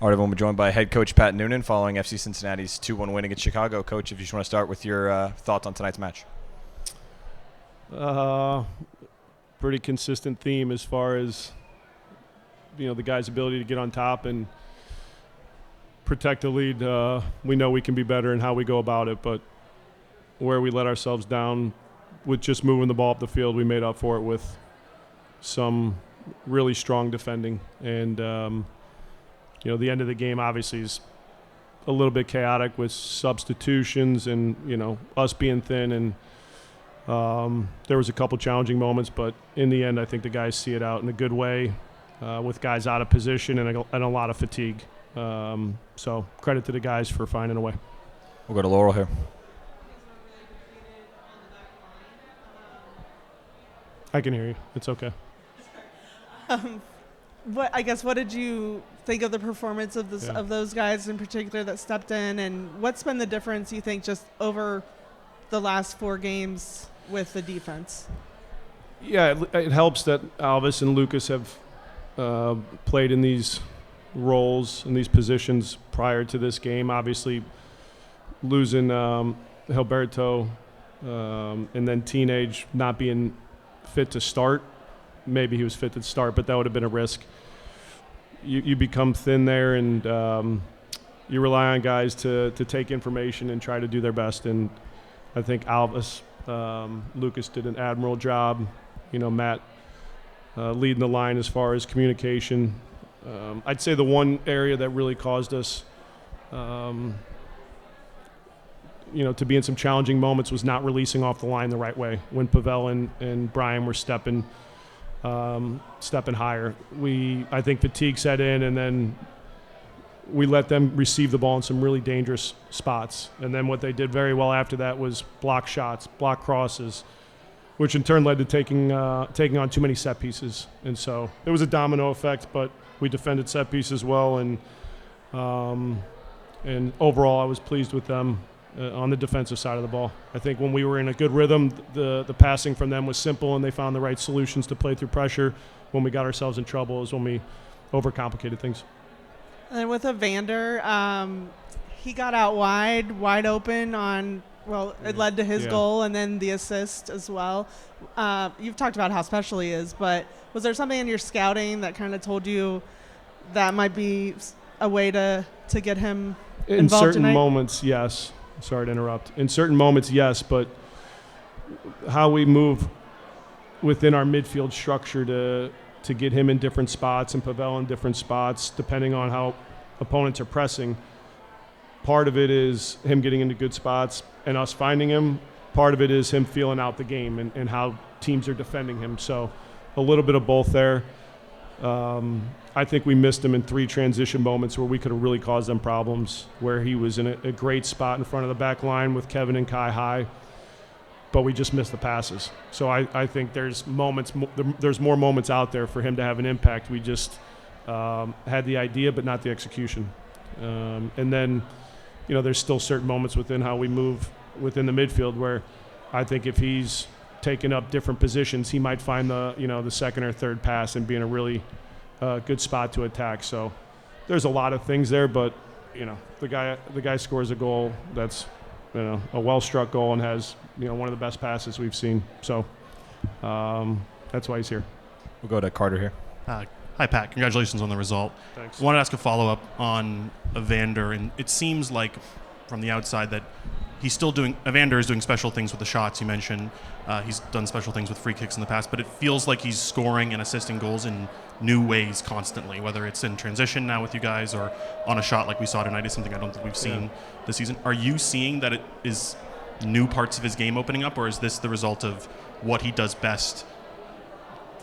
All right, everyone, we're joined by head coach Pat Noonan following FC Cincinnati's 2-1 win against Chicago. Coach, if you just want to start with your thoughts on tonight's match. Pretty consistent theme as far as, the guys' ability to get on top and protect the lead. We know we can be better in how we go about it, but where we let ourselves down with just moving the ball up the field, we made up for it with some really strong defending. And, the end of the game obviously is a little bit chaotic with substitutions and, us being thin. And there was a couple challenging moments, but in the end, I think the guys see it out in a good way with guys out of position and a lot of fatigue. So credit to the guys for finding a way. We'll go to Laurel here. I can hear you. It's okay. What did you think of the performance of of those guys in particular that stepped in, and what's been the difference you think just over the last 4 games with the defense? Yeah, it helps that Alvis and Lucas have played in these roles in these positions prior to this game. Obviously, losing Hilberto and then Teenage not being fit to start. Maybe he was fit to start, but that would have been a risk. You become thin there, and you rely on guys to take information and try to do their best. And I think Alvis, Lucas did an admirable job. Matt leading the line as far as communication. I'd say the one area that really caused us, to be in some challenging moments was not releasing off the line the right way when Pavel and Brian were stepping higher. I think fatigue set in, and then we let them receive the ball in some really dangerous spots. And then what they did very well after that was block shots, block crosses, which in turn led to taking on too many set pieces. And so it was a domino effect, but we defended set pieces well, and overall I was pleased with them on the defensive side of the ball. I think when we were in a good rhythm, the passing from them was simple, and they found the right solutions to play through pressure. When we got ourselves in trouble is when we overcomplicated things. And then with Evander, he got out wide open on, it led to his goal and then the assist as well. You've talked about how special he is, but was there something in your scouting that kind of told you that might be a way to get him in involved certain tonight? moments? Yes. Sorry to interrupt. In certain moments, yes, but how we move within our midfield structure to get him in different spots and Pavel in different spots, depending on how opponents are pressing. Part of it is him getting into good spots and us finding him. Part of it is him feeling out the game and how teams are defending him. So a little bit of both there. I think we missed him in 3 transition moments where we could have really caused them problems, where he was in a great spot in front of the back line with Kevin and Kai high, but we just missed the passes. So I think there's more moments out there for him to have an impact. We just had the idea but not the execution. And then, there's still certain moments within how we move within the midfield where I think if he's taking up different positions, he might find the second or third pass and be in a really good spot to attack. So there's a lot of things there, but the guy scores a goal that's a well-struck goal and has one of the best passes we've seen. So that's why he's here. We'll go to Carter here. Hi, Pat. Congratulations on the result. Thanks. I want to ask a follow-up on Evander, and it seems like from the outside that Evander is doing special things with the shots you mentioned. He's done special things with free kicks in the past, but it feels like he's scoring and assisting goals in new ways constantly, whether it's in transition now with you guys or on a shot like we saw tonight is something I don't think we've seen this season. Are you seeing that it is new parts of his game opening up, or is this the result of what he does best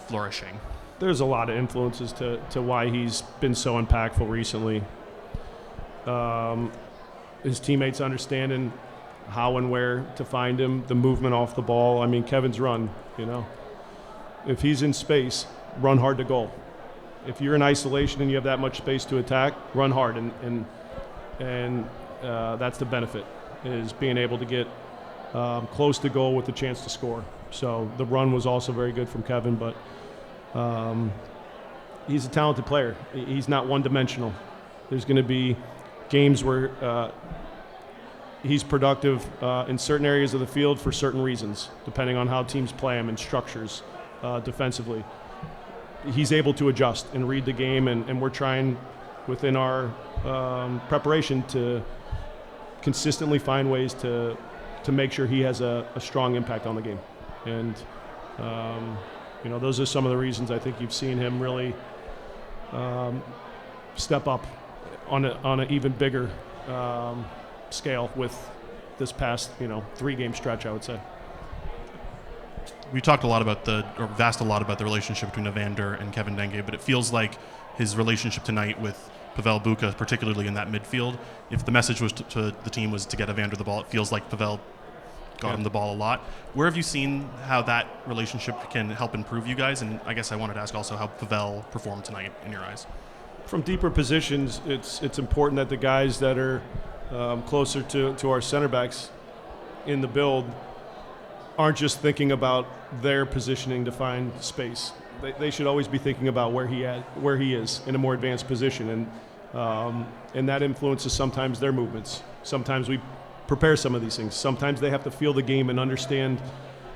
flourishing? There's a lot of influences to why he's been so impactful recently. His teammates understanding how and where to find him, the movement off the ball. I mean, Kevin's run, if he's in space, run hard to goal. If you're in isolation and you have that much space to attack, run hard, and that's the benefit, is being able to get close to goal with the chance to score. So the run was also very good from Kevin, but he's a talented player. He's not one-dimensional. There's going to be games where he's productive in certain areas of the field for certain reasons, depending on how teams play him and structures defensively. He's able to adjust and read the game, and we're trying within our preparation to consistently find ways to make sure he has a strong impact on the game. And, those are some of the reasons I think you've seen him really step up on an even bigger scale with this past, 3-game stretch, I would say. We talked a lot about asked a lot about the relationship between Evander and Kevin Dengue, but it feels like his relationship tonight with Pavel Buka, particularly in that midfield, if the message was to the team was to get Evander the ball, it feels like Pavel got him the ball a lot. Where have you seen how that relationship can help improve you guys? And I guess I wanted to ask also how Pavel performed tonight in your eyes. From deeper positions, it's important that the guys that are closer to our center backs in the build aren't just thinking about their positioning to find space. They should always be thinking about where he is in a more advanced position, and that influences sometimes their movements. Sometimes we prepare some of these things. Sometimes they have to feel the game and understand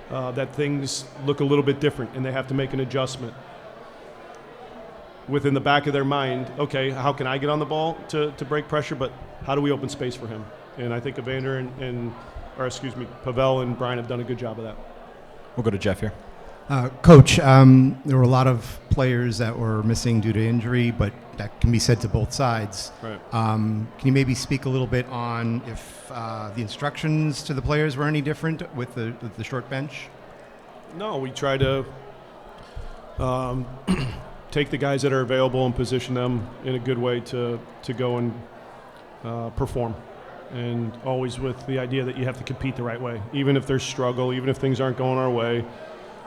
that things look a little bit different, and they have to make an adjustment within the back of their mind. Okay, how can I get on the ball to break pressure, but how do we open space for him? And I think Evander Pavel and Brian have done a good job of that. We'll go to Jeff here. Coach, there were a lot of players that were missing due to injury, but that can be said to both sides. Right. Can you maybe speak a little bit on if the instructions to the players were any different with the short bench? No, we try to take the guys that are available and position them in a good way to go and perform. And always with the idea that you have to compete the right way. Even if there's struggle, even if things aren't going our way,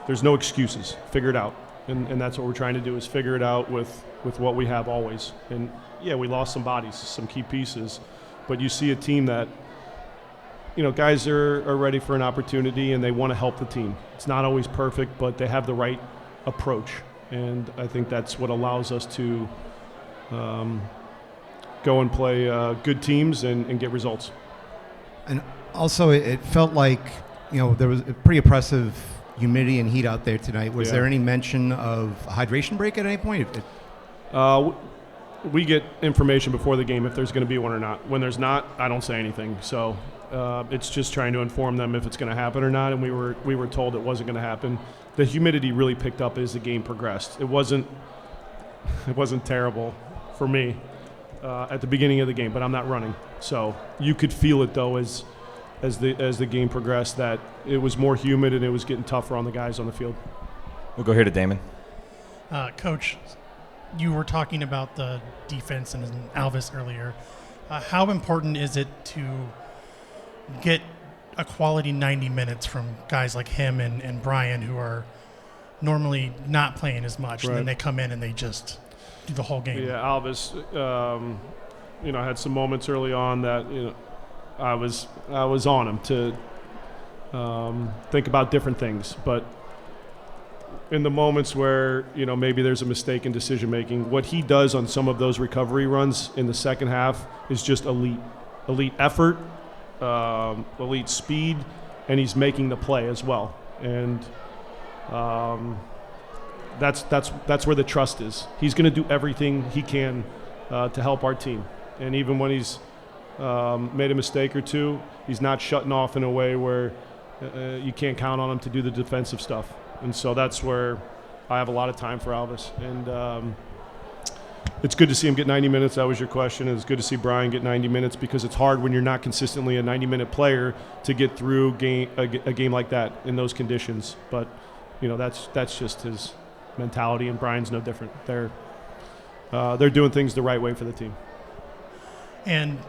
there's no excuses. Figure it out. And that's what we're trying to do, is figure it out with what we have always. And, yeah, we lost some bodies, some key pieces. But you see a team that, guys are ready for an opportunity and they want to help the team. It's not always perfect, but they have the right approach. And I think that's what allows us to go and play good teams and get results. And also, it felt like, there was a pretty oppressive humidity and heat out there tonight. Was there any mention of a hydration break at any point? We get information before the game if there's going to be one or not. When there's not, I don't say anything. So it's just trying to inform them if it's going to happen or not. And we were told it wasn't going to happen. The humidity really picked up as the game progressed. It wasn't terrible for me at the beginning of the game, but I'm not running. So you could feel it though as the game progressed, that it was more humid and it was getting tougher on the guys on the field. We'll go here to Damon. Coach, you were talking about the defense and Alvis earlier. How important is it to get a quality 90 minutes from guys like him and Brian, who are normally not playing as much, right, and then they come in and they just do the whole game? Yeah, Alvis, had some moments early on that I was on him to think about different things, but in the moments where maybe there's a mistake in decision making, what he does on some of those recovery runs in the second half is just elite effort, elite speed, and he's making the play as well. And that's where the trust is. He's going to do everything he can to help our team, and even when he's made a mistake or two, he's not shutting off in a way where you can't count on him to do the defensive stuff. And so that's where I have a lot of time for Alvis. And it's good to see him get 90 minutes. That was your question. And it's good to see Brian get 90 minutes, because it's hard when you're not consistently a 90-minute player to get through a game like that in those conditions. But, that's just his mentality, and Brian's no different. They're doing things the right way for the team. And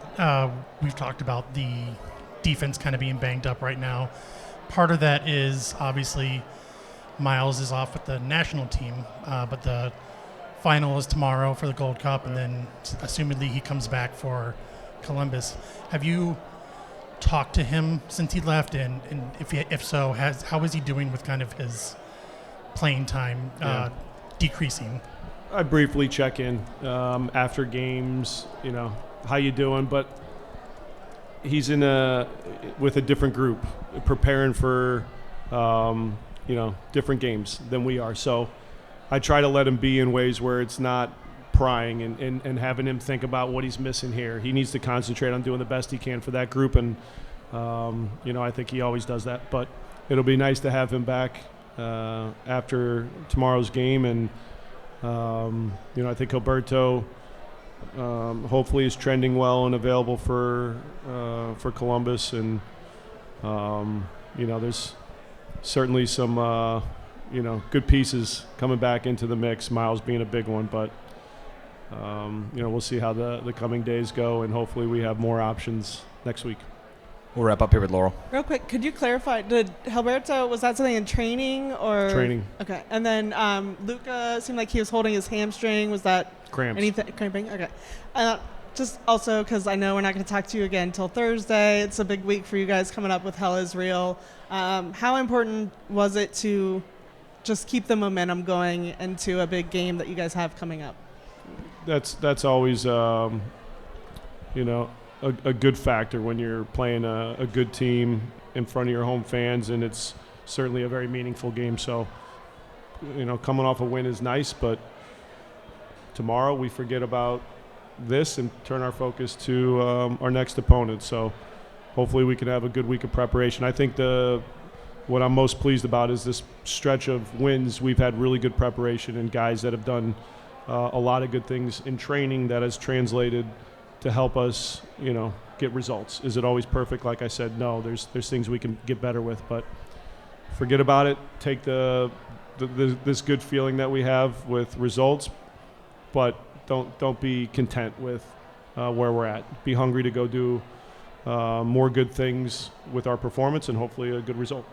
we've talked about the defense kind of being banged up right now. Part of that is obviously Miles is off with the national team, but the final is tomorrow for the Gold Cup, and then assumedly he comes back for Columbus. Have you talked to him since he left, and if so, how is he doing with kind of his playing time decreasing? I briefly check in after games, how you doing? But he's with a different group, preparing for, different games than we are. So I try to let him be in ways where it's not prying and having him think about what he's missing here. He needs to concentrate on doing the best he can for that group, and I think he always does that. But it'll be nice to have him back after tomorrow's game, and I think Alberto hopefully is trending well and available for Columbus, and there's certainly some good pieces coming back into the mix. Miles being a big one, but we'll see how the coming days go, and hopefully we have more options next week. We'll wrap up here with Laurel. Real quick, could you clarify, was that something in training or? Training. Okay. And then Luka seemed like he was holding his hamstring. Was that Cramps. anything? Cramping? Okay. Just also because I know we're not going to talk to you again until Thursday. It's a big week for you guys coming up with Hell is Real. How important was it to just keep the momentum going into a big game that you guys have coming up? That's always, a good factor when you're playing a good team in front of your home fans, and it's certainly a very meaningful game. So, coming off a win is nice, but tomorrow we forget about this and turn our focus to our next opponent. So hopefully we can have a good week of preparation. I think what I'm most pleased about is this stretch of wins. We've had really good preparation and guys that have done a lot of good things in training that has translated to help us, get results. Is it always perfect? Like I said, no. There's things we can get better with, but forget about it. Take this good feeling that we have with results, but don't be content with where we're at. Be hungry to go do more good things with our performance and hopefully a good result.